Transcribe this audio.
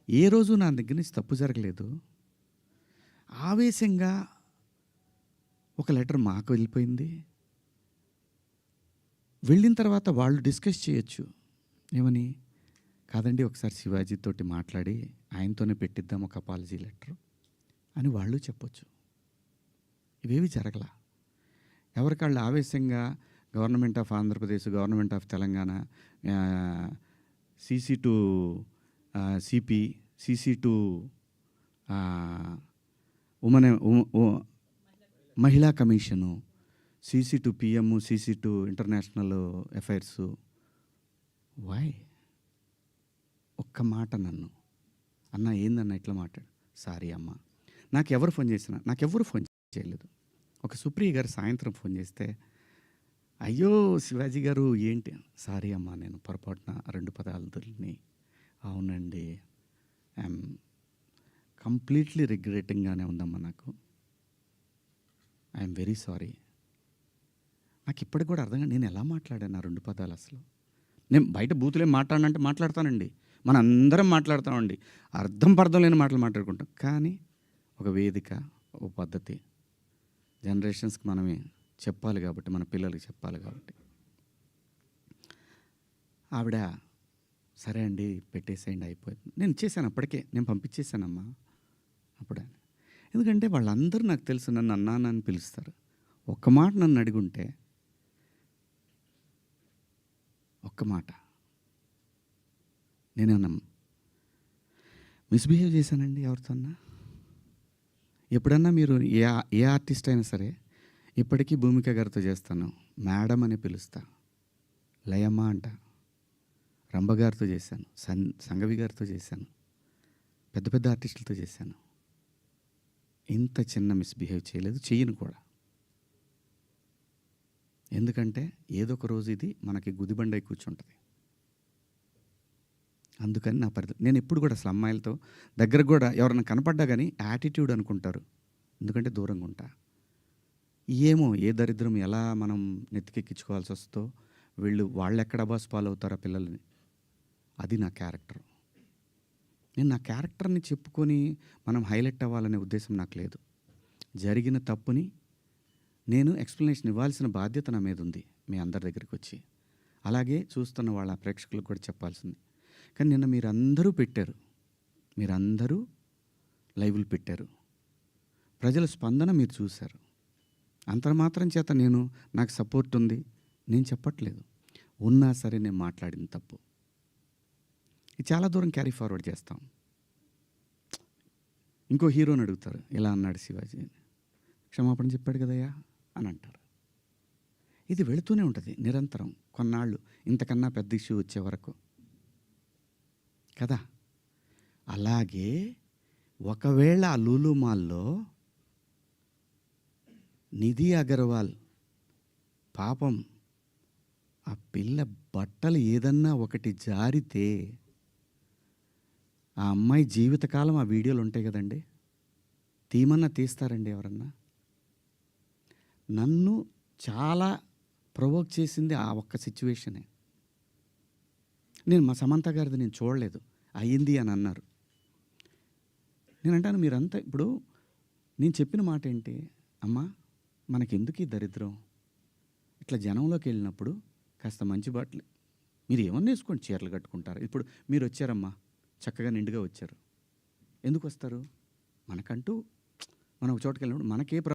ఏ రోజు నా దగ్గర నుంచి తప్పు జరగలేదు. ఆవేశంగా ఒక లెటర్ మాకు వెళ్ళిపోయింది. వెళ్ళిన తర్వాత వాళ్ళు డిస్కస్ చేయొచ్చు. ఏమని? కాదండి, ఒకసారి శివాజీతోటి మాట్లాడి ఆయనతోనే పెట్టిద్దాం ఒక అపాలజీ లెటర్ అని వాళ్ళు చెప్పొచ్చు. ఇవేవి జరగలా. ఎవరికాళ్ళు ఆవేశంగా government of Andhra Pradesh, government of Telangana, CC to CP, CC to women మహిళా commission, CC to PM, CC to international affairs. Why? ఒక్క మాట నన్ను అన్న ఏందన్న ఇట్లా మాట్లాడు. సారీ అమ్మ. నాకెవరు ఫోన్ చేసినా, నాకెవరు ఫోన్ చేయలేదు. ఒక సుప్రియ గారు సాయంత్రం ఫోన్ చేస్తే, అయ్యో శివాజీ గారు ఏంటి? సారీ అమ్మా, నేను పొరపాటున 2 పదాలు దొరికినాయి. అవునండి, ఐఎమ్ కంప్లీట్లీ రిగ్రెటింగ్గానే ఉందమ్మా నాకు. I'm very sorry. నాకు ఇప్పటికి కూడా అర్థం కాదు నేను ఎలా మాట్లాడాను ఆ 2 పదాలు. అసలు నేను బయట బూతులేం మాట్లాడినంటే మాట్లాడతానండి, మన అందరం మాట్లాడతామండి, అర్థం పర్థం లేని మాటలు మాట్లాడుకుంటాం. కానీ ఒక వేదిక, ఒక పద్ధతి, జనరేషన్స్కి మనమే చెప్పాలి కాబట్టి, మన పిల్లలకి చెప్పాలి కాబట్టి. ఆవిడ సరే అండి పెట్టేసేయండి అయిపోయింది. నేను ఇచ్చేసాను అప్పటికే, నేను పంపించేశానమ్మా అప్పుడే. ఎందుకంటే వాళ్ళందరూ నాకు తెలుసు, నన్ను అన్నాను అని పిలుస్తారు. ఒక్క మాట నన్ను అడిగుంటే, ఒక్క మాట నేనేమన్నా మిస్బిహేవ్ చేశానండి ఎవరితోన్నా? ఎప్పుడన్నా మీరు ఏ ఆర్టిస్ట్ అయినా సరే, ఇప్పటికీ భూమిక గారితో చేస్తాను, మేడం అని పిలుస్తా, లయమ్మ అంట. రంభ గారితో చేశాను, సంగవి గారితో చేశాను, పెద్ద పెద్ద ఆర్టిస్టులతో చేశాను. ఇంత చిన్న మిస్బిహేవ్ చేయలేదు, చెయ్యను కూడా. ఎందుకంటే ఏదో ఒక రోజు ఇది మనకి గుదిబండై కూర్చుంటుంది. అందుకని నా పరిధి నేను ఎప్పుడు కూడా అసలు అమ్మాయిలతో దగ్గర కూడా ఎవరైనా కనపడ్డా కానీ యాటిట్యూడ్ అనుకుంటారు, ఎందుకంటే దూరంగా ఉంటా. ఏమో ఏ దరిద్రం ఎలా మనం నెత్తికెక్కించుకోవాల్సి వస్తుందో, వాళ్ళు ఎక్కడ అబాస్ పాలవుతారో పిల్లల్ని. అది నా క్యారెక్టర్. నేను నా క్యారెక్టర్ని చెప్పుకొని మనం హైలైట్ అవ్వాలనే ఉద్దేశం నాకు లేదు. జరిగిన తప్పుని నేను ఎక్స్ప్లెనేషన్ ఇవ్వాల్సిన బాధ్యత నా మీద ఉంది మీ అందరి దగ్గరికి వచ్చి. అలాగే చూస్తున్న వాళ్ళ ప్రేక్షకులకు కూడా చెప్పాల్సింది. కానీ నిన్న మీరందరూ పెట్టారు, మీరందరూ లైవ్లు పెట్టారు, ప్రజల స్పందన మీరు చూశారు. అంతర్మాత్రం చేత నాకు సపోర్ట్ ఉంది నేను చెప్పట్లేదు. ఉన్నా సరే నేను మాట్లాడిన తప్పు ఇది చాలా దూరం క్యారీ ఫార్వర్డ్ చేస్తాం. ఇంకో హీరోని అడుగుతారు, ఇలా అన్నాడు శివాజీ, క్షమాపణ చెప్పాడు కదయ్యా అని అంటారు. ఇది వెళుతూనే ఉంటుంది నిరంతరం, కొన్నాళ్ళు ఇంతకన్నా పెద్ద ఇష్యూ వచ్చే వరకు కదా. అలాగే ఒకవేళ ఆ లూలు మాల్లో నిధి అగర్వాల్ పాపం ఆ పిల్ల బట్టలు ఏదన్నా ఒకటి జారితే ఆ అమ్మాయి జీవితకాలం ఆ వీడియోలు ఉంటాయి కదండి, తీమన్నా తీస్తారండి ఎవరన్నా? నన్ను చాలా ప్రొవోక్ చేసింది ఆ ఒక్క సిచ్యువేషనే. నేను మా సమంత గారిది నేను చూడలేదు, అయ్యింది అని అన్నారు. నేను అంటాను మీరంతా ఇప్పుడు నేను చెప్పిన మాట ఏంటి, అమ్మా మనకెందుకు ఈ దరిద్రం? ఇట్లా జనంలోకి వెళ్ళినప్పుడు కాస్త మంచి బట్టలు మీరు ఏమన్నా వేసుకోండి, చీరలు కట్టుకుంటారు. ఇప్పుడు మీరు వచ్చారమ్మా, చక్కగా నిండుగా వచ్చారు, ఎందుకు వస్తారు? మనకంటూ మనం ఒక చోటుకి వెళ్ళినప్పుడు మనకే